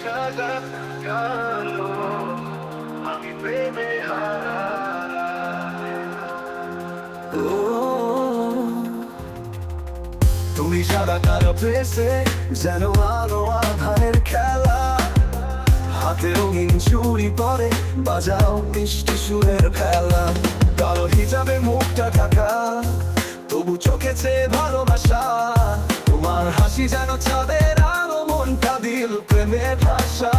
সাদা কালো, আমি প্রেমে হারা। ও তুমি সাদা কালো ড্রেসে যেন আলো আধারের খেলা, হাতে রঙিন চুড়ি পরে বাজাও মিষ্টি সুরের খেলা। কালো হিজাবে মুখটা ঢাকা, তবু চোখে চেয়ে ভালোবাসা। তোমার হাসি যেন চাঁদের আলো, মনটা দিল প্রেমের ভাষা।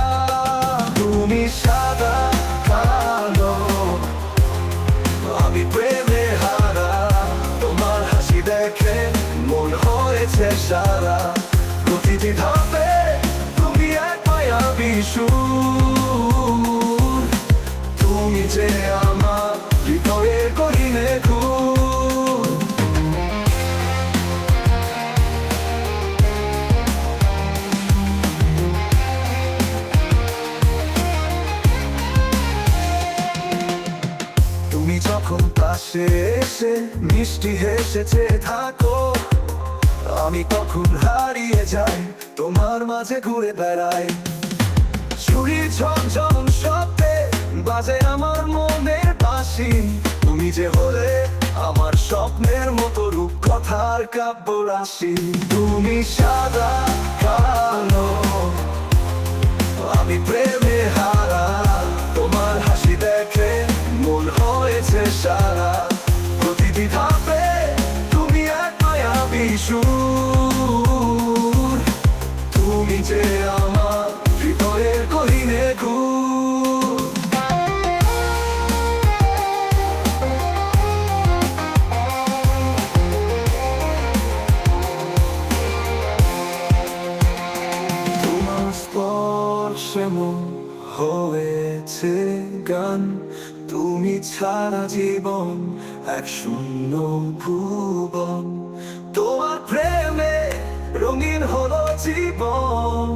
তুমি সাদা কালো, আমি প্রেমে হারা। তোমার হাসি দেখে মন হয়েছে সারা। প্রতিটি ধাপে তুমি এক মায়াবী সুর, তুমি যে আমার হৃদয়ের গহীনে ঘুর। তুমি যখন পাশে এসে মিষ্টি হেসেছে থাকো, আমি তখন হারিয়ে যাই তোমার মাঝে ঘুরে বেড়াই। ছুরির ঝমঝম শব্দে বাজে আমার মনের বাঁশি। তুমি যে হলে আমার স্বপ্নের মতো রূপকথার কাব্য রাশি। তুমি সাদা কালো, আমি প্রেমে হারা। তোমার হাসি দেখে মন হয়েছে সারা। প্রতিটি ধাপে তুমি এক মায়াবী সুর, তুমি যে আমার হৃদয়ের গহীনে ঘুর। তোমার স্পর্শে মন হয়েছে গান। তুমি ছাড়া জীবন এক শূন্য ভুবন। তোমার প্রেমে রঙিন হলো জীবন।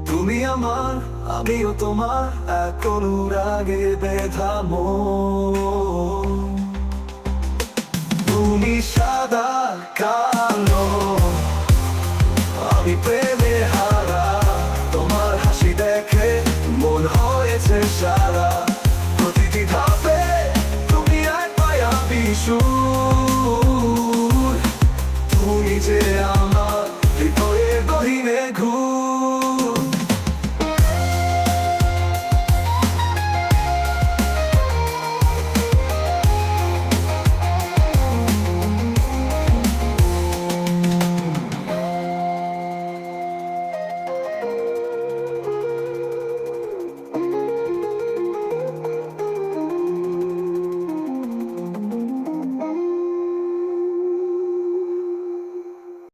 তুমি আমার, আমিও তোমার, এক অনুরাগে বেঁধা মন। তুমি সাদা কালো, আমি প্রেমে